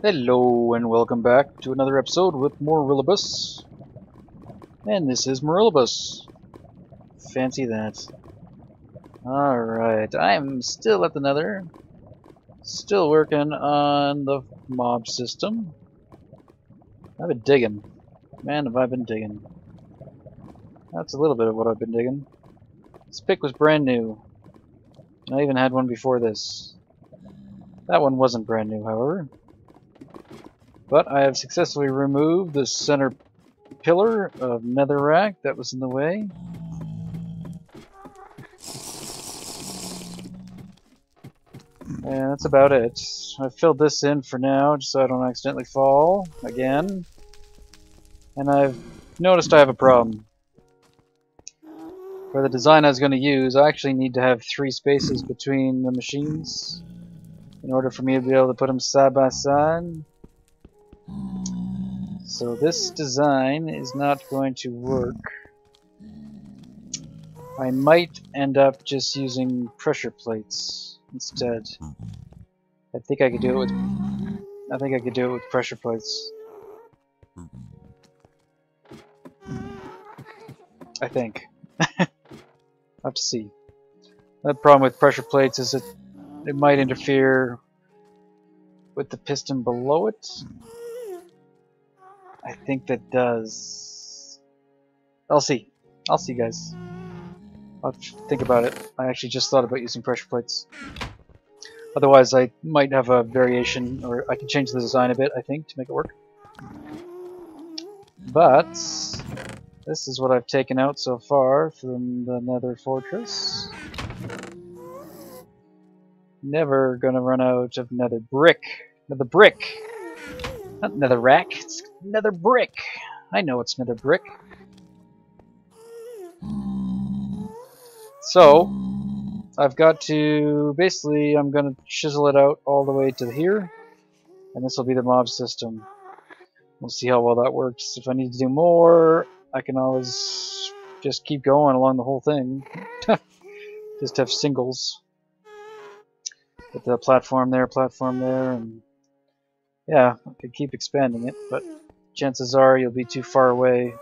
Hello and welcome back to another episode with Morilibus. And this is Morilibus. Fancy that. Alright, I'm still at the nether. Still working on the mob system. I've been digging. Man, have I been digging. That's a little bit of what I've been digging. This pick was brand new. I even had one before this. That one wasn't brand new, however. But I have successfully removed the center pillar of netherrack that was in the way. And that's about it. I've filled this in for now, just so I don't accidentally fall again. And I've noticed I have a problem. For the design I was going to use, I actually need to have 3 spaces between the machines in order for me to be able to put them side by side. So this design is not going to work. I might end up just using pressure plates instead. I think I could do it with pressure plates. I think. I'll have to see. The problem with pressure plates is it might interfere with the piston below it. I think that does. I'll see. I'll see, guys. I'll think about it. I actually just thought about using pressure plates. Otherwise, I might have a variation, or I can change the design a bit, I think, to make it work. But this is what I've taken out so far from the Nether Fortress. Never gonna run out of nether brick. Nether brick! Not nether rack, it's nether brick! I know it's nether brick. So, I've got to, basically, I'm gonna chisel it out all the way to here. And this will be the mob system. We'll see how well that works. If I need to do more, I can always just keep going along the whole thing. Just have singles. With the platform there, and yeah, I could keep expanding it, but chances are you'll be too far away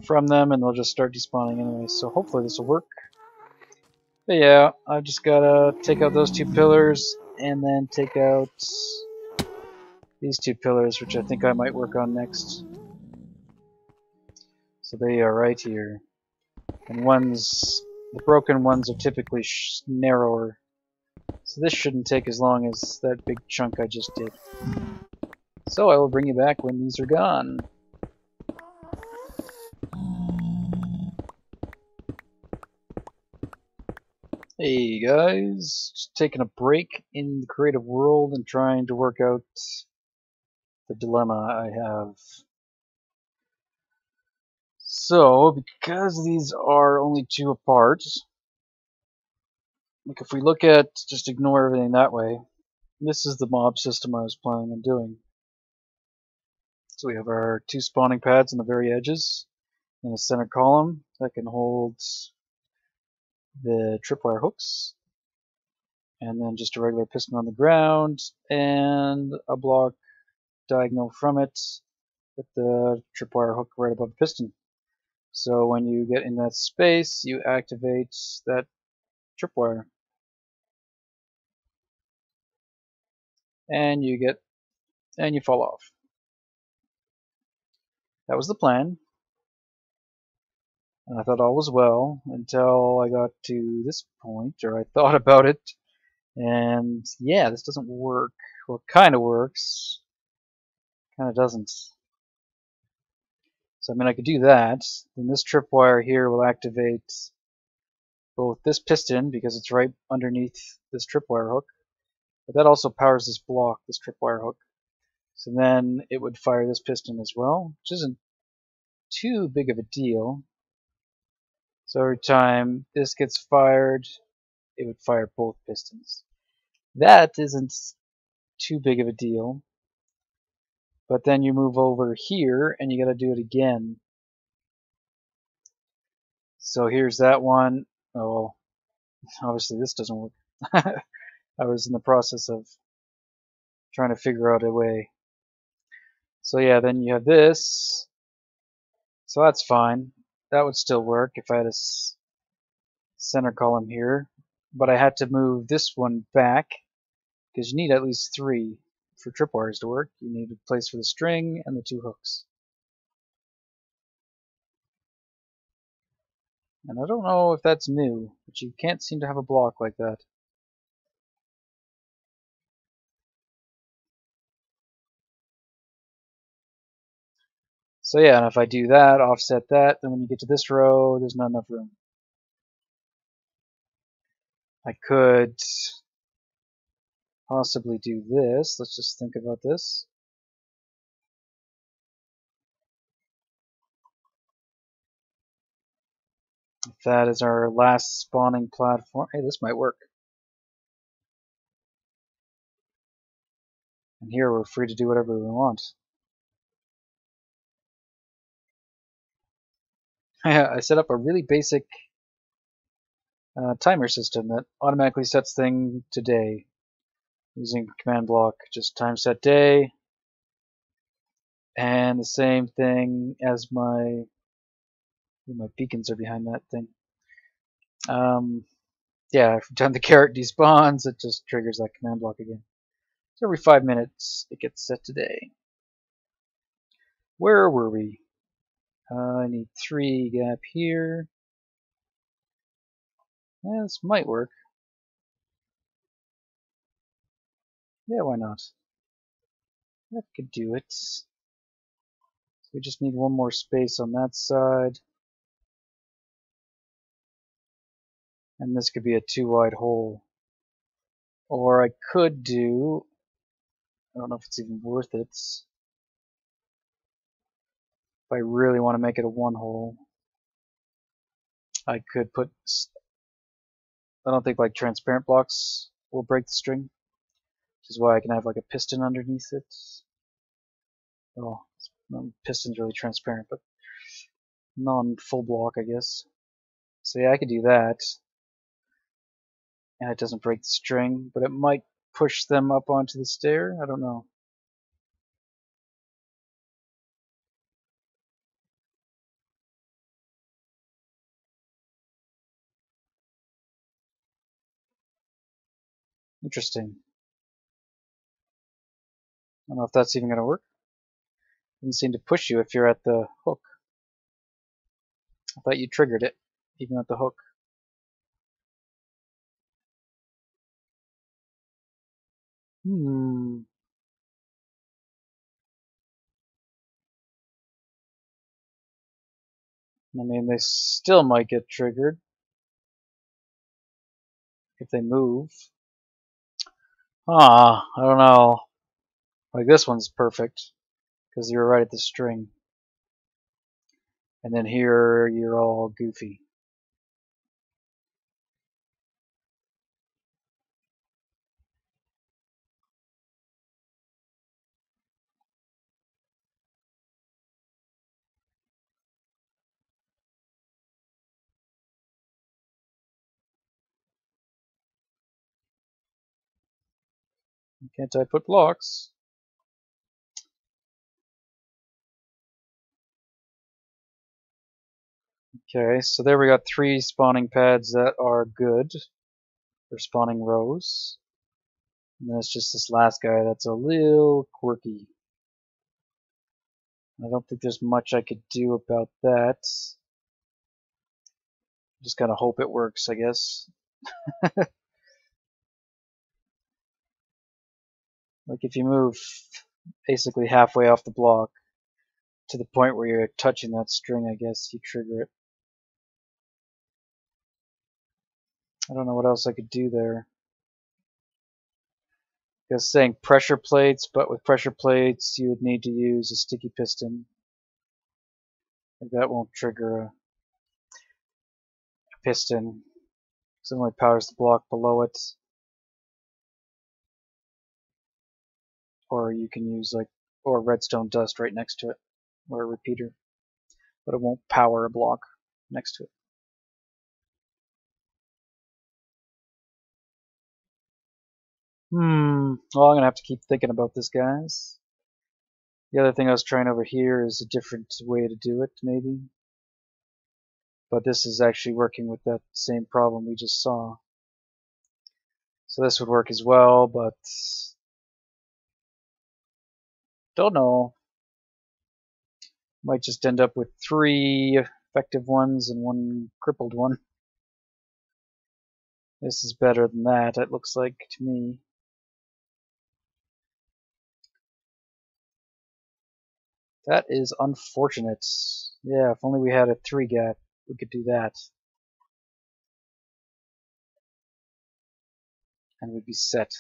from them and they'll just start despawning anyway, so hopefully this will work. But yeah, I've just gotta take out those 2 pillars and then take out these 2 pillars, which I think I might work on next. So they are right here. And the broken ones are typically narrower. So this shouldn't take as long as that big chunk I just did. So I will bring you back when these are gone. Hey guys, just taking a break in the creative world and trying to work out the dilemma I have. So, because these are only 2 apart, like if we look at, just ignore everything that way, this is the mob system I was planning on doing. So we have our 2 spawning pads on the very edges, and a center column that can hold the tripwire hooks, and then just a regular piston on the ground, and a block diagonal from it with the tripwire hook right above the piston. So when you get in that space, you activate that tripwire. And you fall off. That was the plan. And I thought all was well until I got to this point, or I thought about it, and yeah, this doesn't work. Well, it kind of works, kind of doesn't. So I mean, I could do that. Then this tripwire here will activate both this piston, because it's right underneath this tripwire hook, but that also powers this block, this tripwire hook. So then it would fire this piston as well, which isn't too big of a deal. So every time this gets fired, it would fire both pistons. That isn't too big of a deal. But then you move over here and you gotta do it again. So here's that one. Oh, well, obviously this doesn't work. I was in the process of trying to figure out a way. So yeah, then you have this. So that's fine. That would still work if I had a center column here. But I had to move this one back because you need at least 3 for tripwires to work. You need a place for the string and the 2 hooks. And I don't know if that's new, but you can't seem to have a block like that. So yeah, and if I do that, offset that, then when you get to this row, there's not enough room. I could possibly do this. Let's just think about this. If that is our last spawning platform, hey, this might work. And here we're free to do whatever we want. I set up a really basic timer system that automatically sets thing to day using command block. Just time set day, and the same thing as my beacons are behind that thing. Yeah, every time the carrot despawns, it just triggers that command block again. So every 5 minutes, it gets set to day. Where were we? I need 3 gap here. Yeah, this might work. Yeah, why not? That could do it. So we just need 1 more space on that side. And this could be a 2 wide hole. Or I could do, I don't know if it's even worth it, if I really want to make it a 1 hole, I could put, I don't think like transparent blocks will break the string, which is why I can have like a piston underneath it. Well, piston's really transparent, but non-full block, I guess. So yeah, I could do that. And it doesn't break the string, but it might push them up onto the stair. I don't know. Interesting. I don't know if that's even going to work. Doesn't seem to push you if you're at the hook. I thought you triggered it, even at the hook. Hmm. I mean, they still might get triggered if they move. I don't know. Like this one's perfect because you're right at the string. And then here you're all goofy. Can't I put blocks? Okay, so there we got 3 spawning pads that are good for spawning rows. And then it's just this last guy that's a little quirky. I don't think there's much I could do about that. Just gotta hope it works, I guess. Like if you move basically halfway off the block to the point where you're touching that string, I guess you trigger it. I don't know what else I could do there. I was saying pressure plates, but with pressure plates you would need to use a sticky piston. Like that won't trigger a piston, because it only powers the block below it. Or you can use like, or redstone dust right next to it, or a repeater, but it won't power a block next to it. Well, I'm gonna have to keep thinking about this, guys. The other thing I was trying over here is a different way to do it, maybe. But this is actually working with that same problem we just saw. So this would work as well, but don't know. Might just end up with 3 effective ones and 1 crippled one. This is better than that, it looks like to me. That is unfortunate. Yeah, if only we had a 3 gap, we could do that. And we'd be set.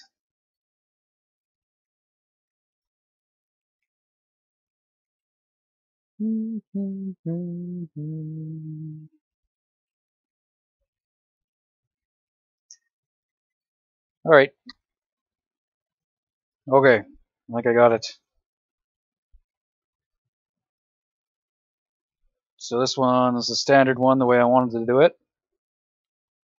Alright. Okay, I think I got it. So this one is the standard one, the way I wanted to do it.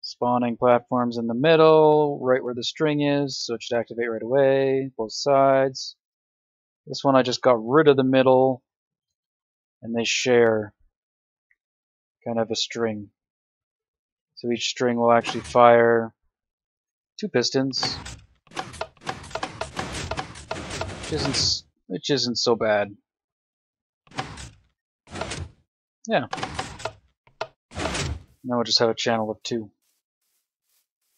Spawning platforms in the middle, right where the string is, so it should activate right away, both sides. This one I just got rid of the middle, and they share kind of a string. So each string will actually fire 2 pistons, which isn't so bad. Yeah. Now we'll just have a channel of 2.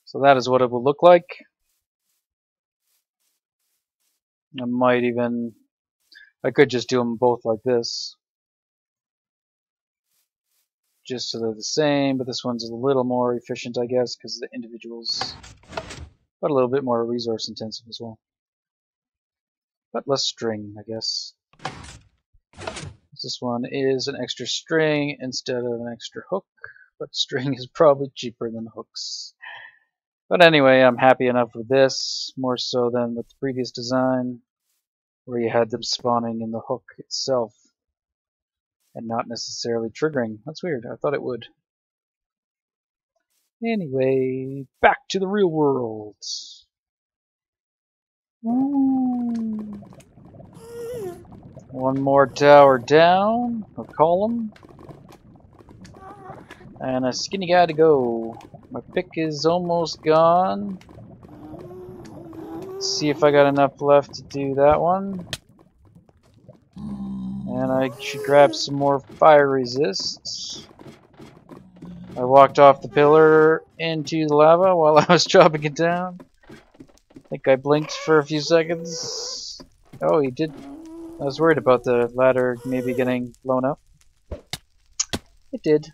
So that is what it will look like. I could just do them both like this, just so they're the same, but this one's a little more efficient, I guess, because the individuals, but a little bit more resource intensive as well. But less string, I guess. This one is an extra string instead of an extra hook, but string is probably cheaper than hooks. But anyway, I'm happy enough with this, more so than with the previous design, where you had them spawning in the hook itself and not necessarily triggering. That's weird, I thought it would. Anyway, back to the real world. Ooh. One more tower down, or column, and a skinny guy to go. My pick is almost gone. Let's see if I got enough left to do that one. And I should grab some more fire resist. I walked off the pillar into the lava while I was chopping it down. I think I blinked for a few seconds. Oh, he did. I was worried about the ladder maybe getting blown up. It did.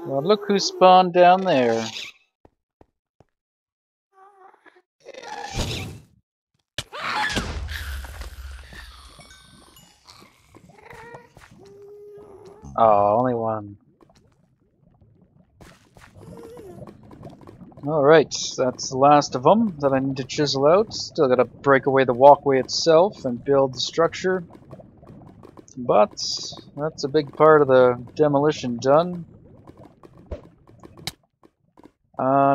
Well, look who spawned down there. Oh, only one. Alright, that's the last of them that I need to chisel out. Still gotta break away the walkway itself and build the structure. But that's a big part of the demolition done.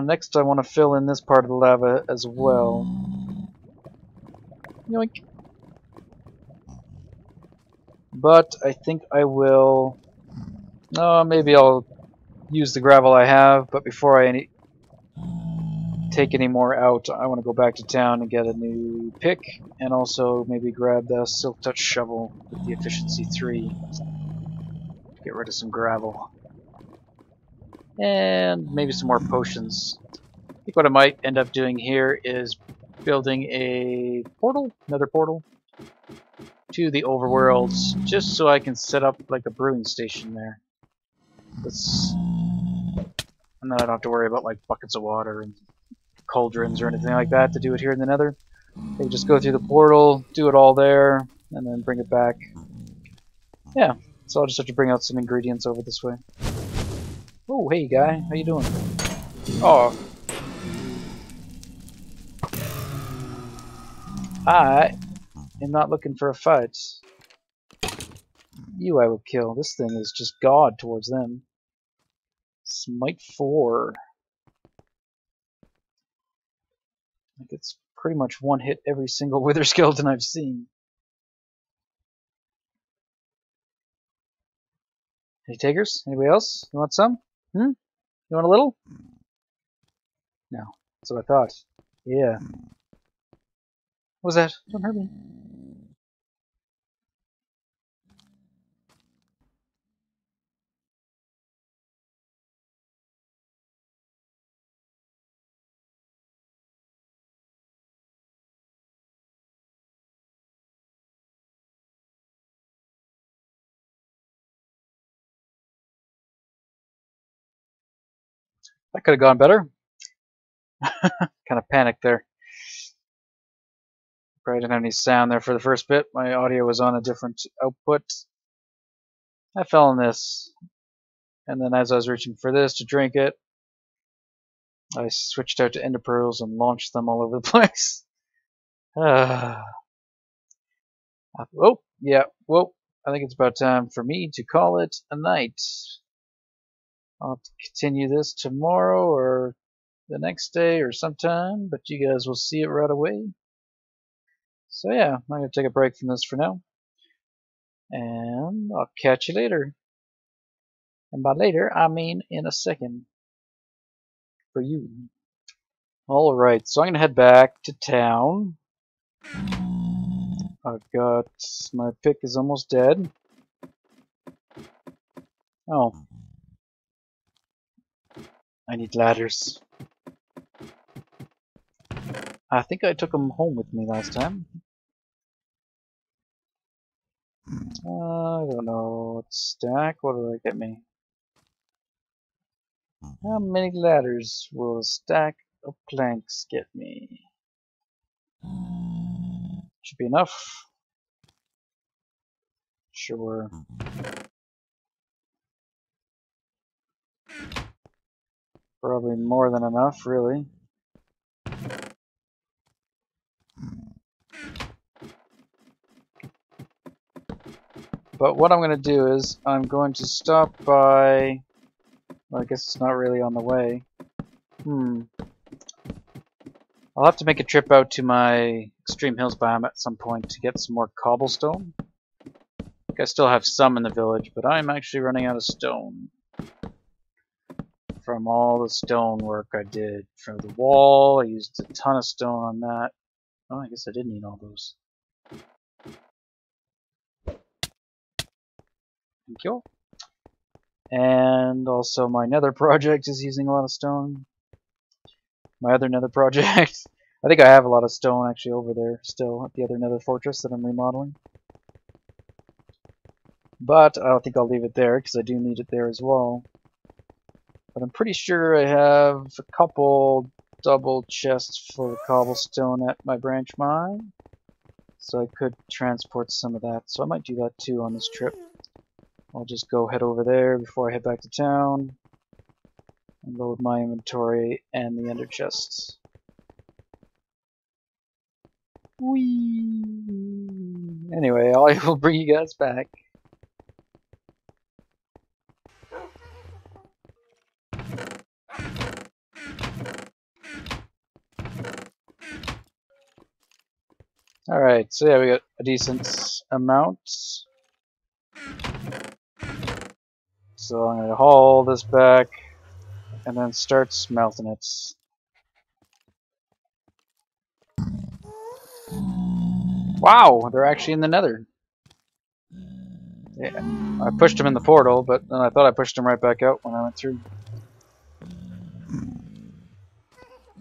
Next I want to fill in this part of the lava as well. Yoink. But I think I will... maybe I'll use the gravel I have, but before I take any more out, I want to go back to town and get a new pick, and also maybe grab the Silk Touch shovel with the efficiency 3 to get rid of some gravel. And maybe some more potions. I think what I might end up doing here is building a portal, nether portal, to the overworlds, just so I can set up like a brewing station there. And then I don't have to worry about like buckets of water and cauldrons or anything like that to do it here in the nether. They just go through the portal, do it all there, and then bring it back. Yeah, so I'll just have to bring out some ingredients over this way. Oh, hey guy, how you doing? Oh. I am not looking for a fight. You I will kill. This thing is just God towards them. Smite 4. Like it's pretty much one hit every single wither skeleton I've seen. Any takers? Anybody else? You want some? You want a little? No. That's what I thought. Yeah. What was that? Don't hurt me. That could have gone better. Kind of panicked there. Probably didn't have any sound there for the first bit. My audio was on a different output. I fell in this. And then as I was reaching for this to drink it, I switched out to ender pearls and launched them all over the place. Oh, yeah. Whoa. I think it's about time for me to call it a night. I'll have to continue this tomorrow or the next day or sometime, but you guys will see it right away. So yeah, I'm going to take a break from this for now. And I'll catch you later. And by later, I mean in a second. For you. Alright, so I'm going to head back to town. I've got... my pick is almost dead. Oh. I need ladders. I think I took them home with me last time. I don't know. Stack? What did I get me? How many ladders will a stack of planks get me? Should be enough. Sure. Probably more than enough, really. But what I'm going to do is I'm going to stop by... well, I guess it's not really on the way. I'll have to make a trip out to my Extreme Hills biome at some point to get some more cobblestone. I think I still have some in the village, but I'm actually running out of stone. From all the stone work I did. From the wall, I used a ton of stone on that. Oh, I guess I did need all those. Thank you. And also my nether project is using a lot of stone. My other nether project. I think I have a lot of stone actually over there still at the other nether fortress that I'm remodeling. But I don't think I'll leave it there because I do need it there as well. But I'm pretty sure I have a couple double chests full of cobblestone at my branch mine. So I could transport some of that. So I might do that too on this trip. I'll just go head over there before I head back to town. And load my inventory and the ender chests. Whee! Anyway, I will bring you guys back. Alright, so yeah, we got a decent amount. So I'm going to haul this back and then start smelting it. Wow, they're actually in the nether. Yeah, I pushed them in the portal, but then I thought I pushed them right back out when I went through.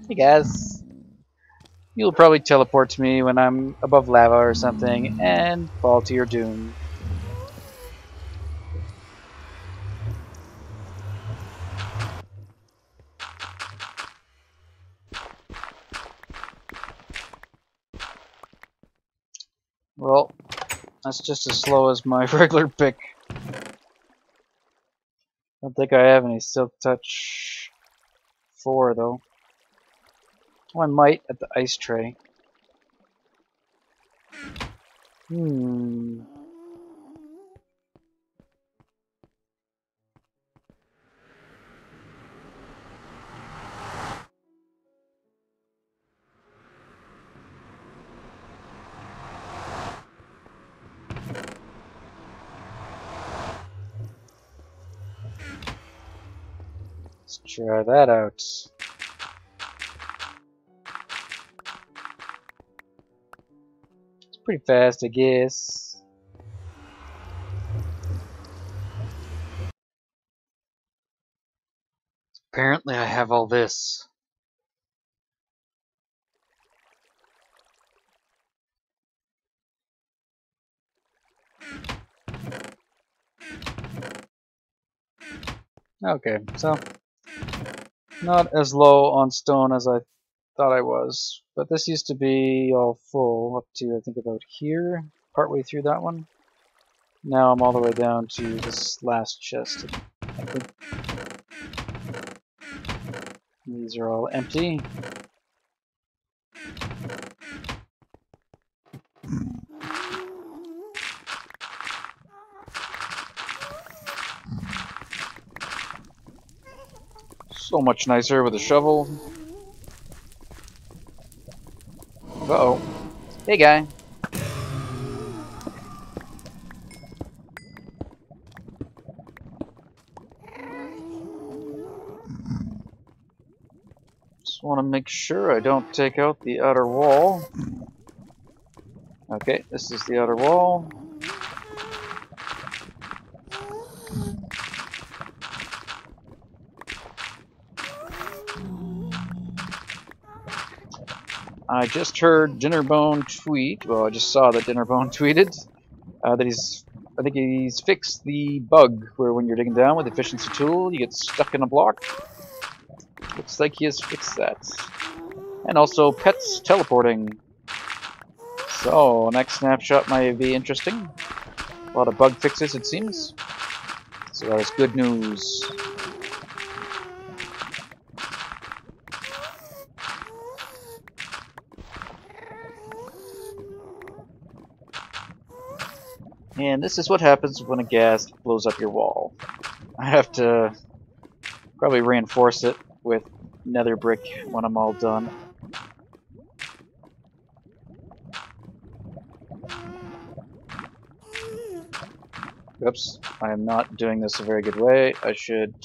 Hey guys. You'll probably teleport to me when I'm above lava or something and fall to your doom. Well, that's just as slow as my regular pick. Don't think I have any Silk Touch 4 though. Oh, I might at the ice tray. Hmm. Let's try that out. It's pretty fast, I guess. Apparently I have all this. Okay, so not as low on stone as I thought I was. But this used to be all full up to, I think, about here, partway through that one. Now I'm all the way down to this last chest. I think these are all empty. So much nicer with a shovel. Uh-oh. Hey, guy. Just want to make sure I don't take out the outer wall. Okay, this is the outer wall. I just heard Dinnerbone tweet, well, I just saw that Dinnerbone tweeted that I think he's fixed the bug where when you're digging down with the efficiency tool, you get stuck in a block. Looks like he has fixed that. And also pets teleporting. So, next snapshot might be interesting. A lot of bug fixes, it seems. So that is good news. And this is what happens when a ghast blows up your wall. I have to probably reinforce it with nether brick when I'm all done. Oops, I am not doing this a very good way. I should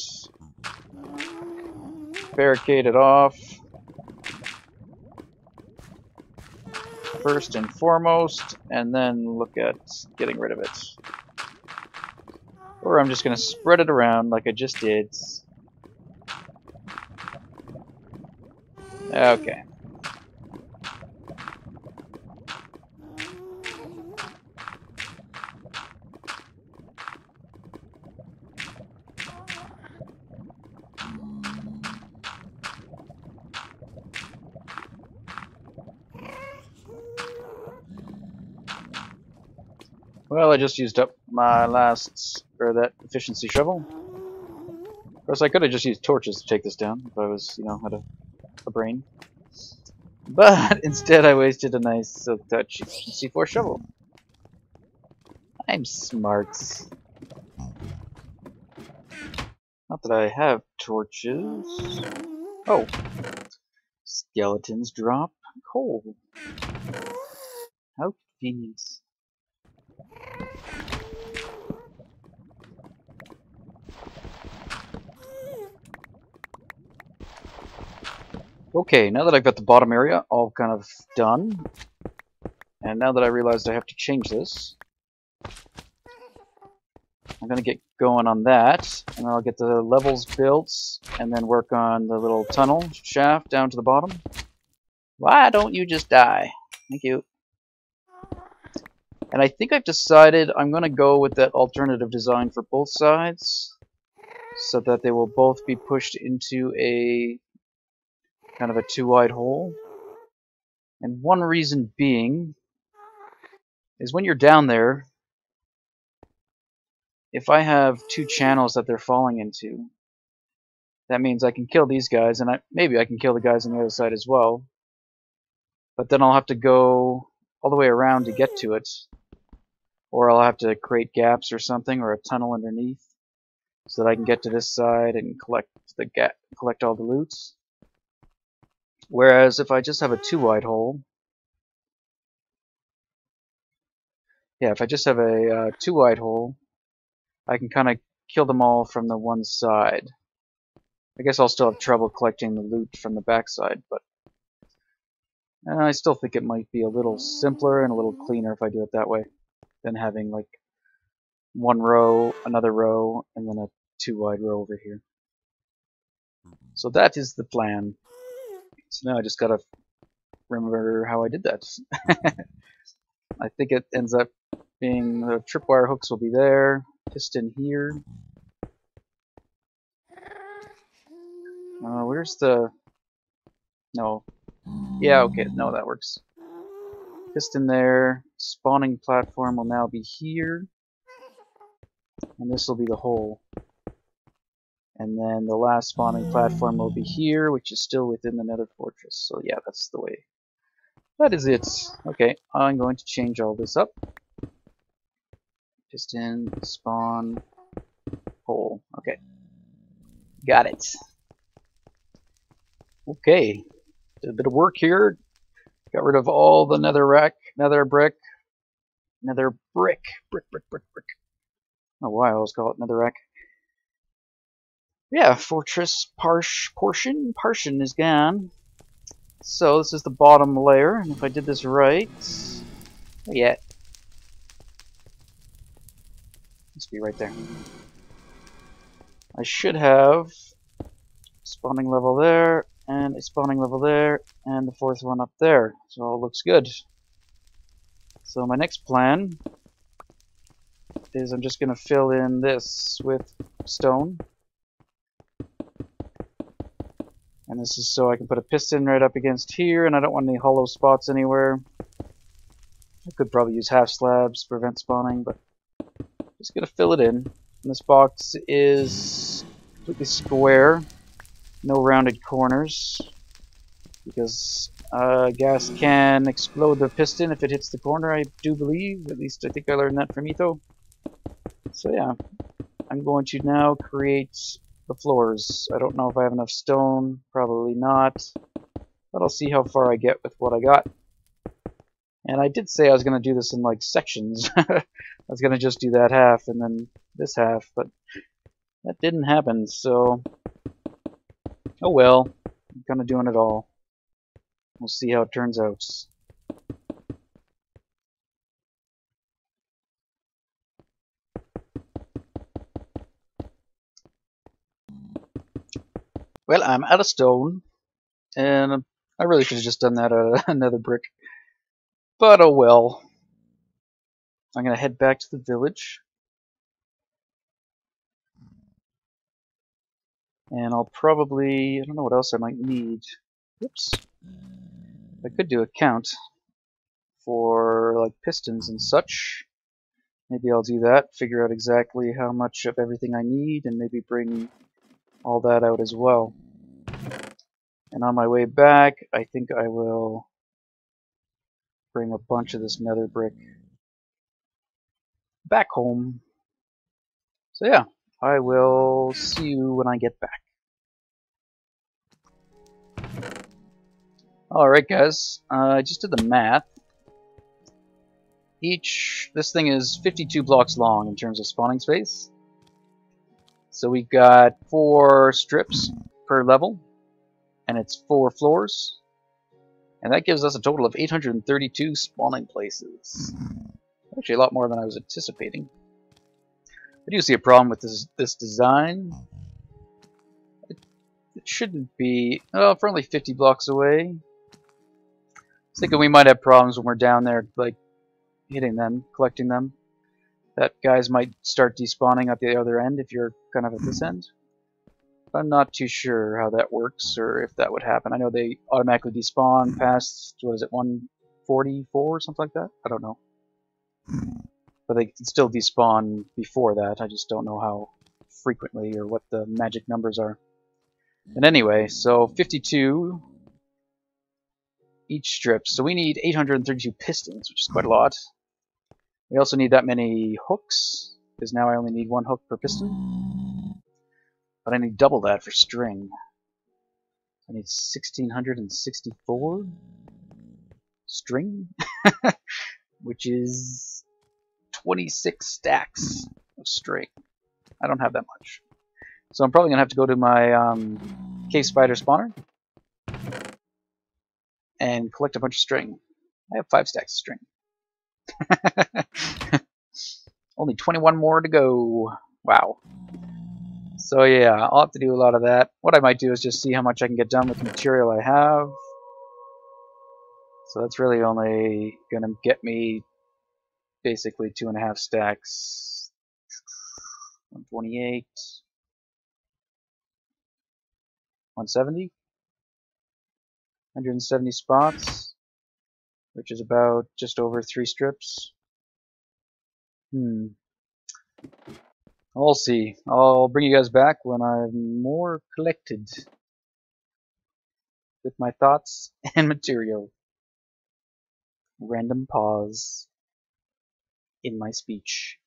barricade it off first and foremost, and then look at getting rid of it. Or I'm just going to spread it around like I just did. Okay. Well, I just used up my that efficiency shovel. Of course, I could have just used torches to take this down if I was, had a brain. But instead, I wasted a nice silk touch C4 shovel. I'm smart. Not that I have torches. Oh. Skeletons drop coal. How convenient. Okay, now that I've got the bottom area all kind of done, and now that I realized I have to change this, I'm going to get going on that, and I'll get the levels built, and then work on the little tunnel shaft down to the bottom. Why don't you just die? Thank you. And I think I've decided I'm going to go with that alternative design for both sides, so that they will both be pushed into a kind of a two-wide hole. And one reason being is when you're down there, if I have two channels that they're falling into, that means I can kill these guys, and maybe I can kill the guys on the other side as well. But then I'll have to go all the way around to get to it. or I'll have to create gaps or something, or a tunnel underneath, so that I can get to this side and collect all the loot. Whereas if I just have a 2-wide hole, if I just have a 2-wide hole, I can kind of kill them all from the one side. I guess I'll still have trouble collecting the loot from the backside, but I still think it might be a little simpler and a little cleaner if I do it that way than having like one row, another row, and then a 2-wide row over here. So that is the plan. So now I just gotta remember how I did that. I think it ends up being the tripwire hooks will be there, piston here. Where's the... No. Yeah, okay, no, that works. Piston there. Spawning platform will now be here. And this will be the hole. And then the last spawning platform will be here, which is still within the nether fortress. So yeah, that's the way. That is it. Okay, I'm going to change all this up. Piston, spawn, hole. Okay. Got it. Okay. Did a bit of work here. Got rid of all the nether brick. Oh, why I always call it netherrack. Yeah, fortress portion is gone. So this is the bottom layer, and if I did this right, yeah, must be right there. I should have spawning level there, and a spawning level there, and the fourth one up there. So all looks good. So my next plan is I'm just going to fill in this with stone. And this is so I can put a piston right up against here, and I don't want any hollow spots anywhere. I could probably use half slabs to prevent spawning, but I'm just going to fill it in. And this box is completely square, no rounded corners, because gas can explode the piston if it hits the corner, I do believe. At least I think I learned that from Etho. So yeah, I'm going to now create the floors. I don't know if I have enough stone, probably not, but I'll see how far I get with what I got. And I did say I was going to do this in like sections. I was going to just do that half and then this half, but that didn't happen, so oh well, I'm kind of doing it all. We'll see how it turns out. Well, I'm out of stone, and I really should have just done that another brick. But oh well. I'm going to head back to the village. And I'll probably, I don't know what else I might need. Whoops. I could do a count for like pistons and such. Maybe I'll do that, figure out exactly how much of everything I need, and maybe bring all that out as well. And on my way back, I think I will bring a bunch of this nether brick back home. So yeah, I will see you when I get back. Alright guys, I just did the math. This thing is 52 blocks long in terms of spawning space. So we've got 4 strips per level, and it's 4 floors. And that gives us a total of 832 spawning places. Actually a lot more than I was anticipating. I do see a problem with this design. It shouldn't be, oh, for only 50 blocks away. I was thinking we might have problems when we're down there, like, hitting them, collecting them. That guys might start despawning at the other end if you're kind of at this end. I'm not too sure how that works or if that would happen. I know they automatically despawn past, what is it, 144 or something like that? I don't know. But they can still despawn before that. I just don't know how frequently or what the magic numbers are. And anyway, so 52 each strip. So we need 832 pistons, which is quite a lot. We also need that many hooks, because now I only need 1 hook per piston. But I need double that for string. I need 1664 string, which is 26 stacks of string. I don't have that much. So I'm probably going to have to go to my cave spider spawner and collect a bunch of string. I have 5 stacks of string. Only 21 more to go. Wow. So yeah, I'll have to do a lot of that. What I might do is just see how much I can get done with the material I have. So that's really only going to get me basically 2.5 stacks. 128. 170. 170 spots, which is about just over 3 strips. We'll see. I'll bring you guys back when I'm more collected with my thoughts and material. Random pause in my speech.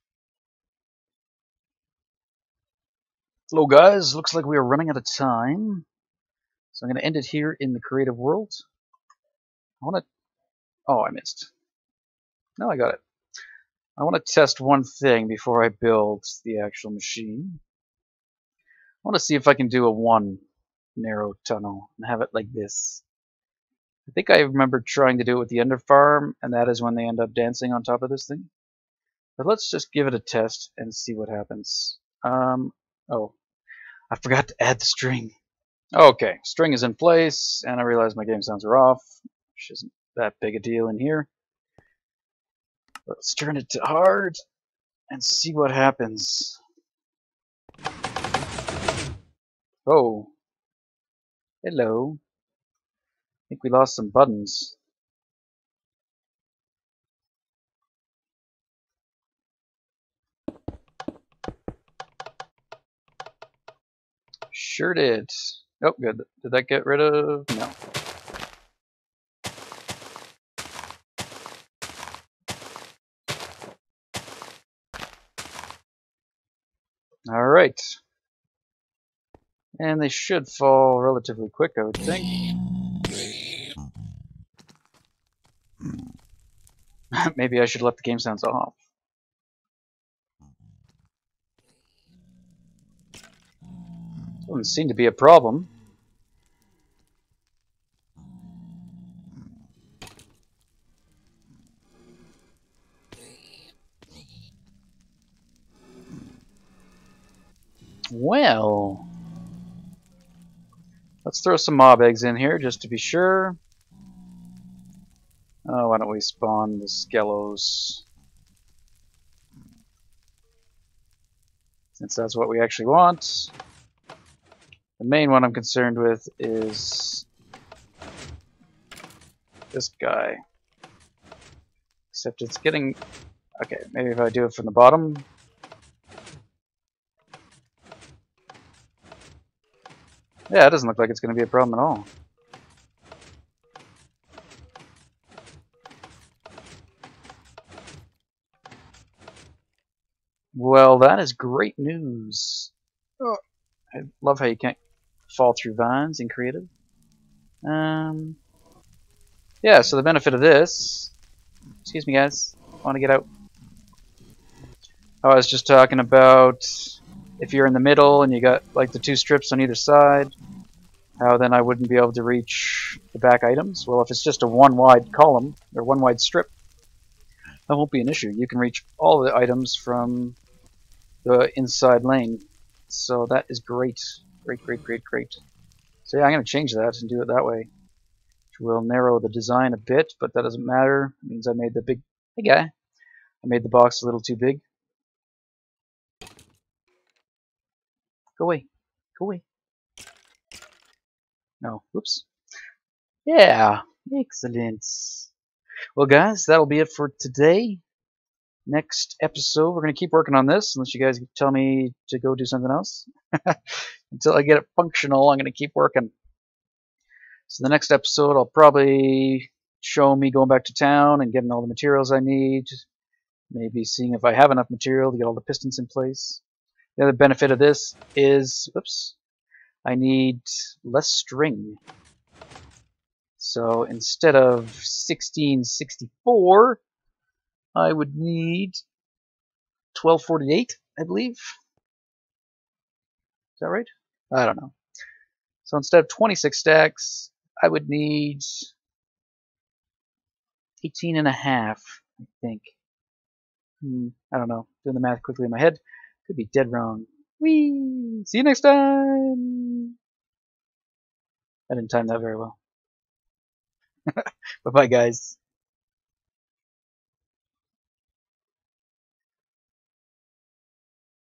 Hello guys, looks like we are running out of time. So I'm going to end it here in the creative world. I want to... Oh, I missed. No, I got it. I want to test one thing before I build the actual machine. I want to see if I can do a 1 narrow tunnel and have it like this. I think I remember trying to do it with the Ender Farm, and that is when they end up dancing on top of this thing. But let's just give it a test and see what happens. Oh, I forgot to add the string. Okay, string is in place, and I realize my game sounds are off, which isn't that big a deal in here. Let's turn it to hard and see what happens. Oh, hello. I think we lost some buttons. Sure did. Oh, good. Did that get rid of? No. Alright. And they should fall relatively quick, I would think. Maybe I should let the game sounds off. Doesn't seem to be a problem. Well, let's throw some mob eggs in here just to be sure. Oh, why don't we spawn the skelos? Since that's what we actually want. The main one I'm concerned with is this guy. Except it's getting... Okay, maybe if I do it from the bottom. Yeah, it doesn't look like it's going to be a problem at all. Well, that is great news. Oh, I love how you can't fall through vines in creative. Yeah, so the benefit of this... Excuse me, guys. I want to get out. Oh, I was just talking about if you're in the middle and you got like the 2 strips on either side, how then I wouldn't be able to reach the back items. Well, if it's just a 1 wide column, or 1 wide strip, that won't be an issue. You can reach all the items from the inside lane. So that is great. Great, great, great, great. So yeah, I'm going to change that and do it that way. Which will narrow the design a bit, but that doesn't matter. It means I made the big... Hey guy. I made the box a little too big. Go away. Go away. No. Whoops. Yeah. Excellent. Well, guys, that'll be it for today. Next episode, we're going to keep working on this, unless you guys tell me to go do something else. Until I get it functional, I'm going to keep working. So the next episode, I'll probably show me going back to town and getting all the materials I need. Maybe seeing if I have enough material to get all the pistons in place. The other benefit of this is, oops, I need less string. So instead of 1664, I would need 1248, I believe. Is that right? I don't know. So instead of 26 stacks, I would need 18 and a half, I think. I don't know. Doing the math quickly in my head. Could be dead wrong. Whee! See you next time! I didn't time that very well. Bye-bye, guys.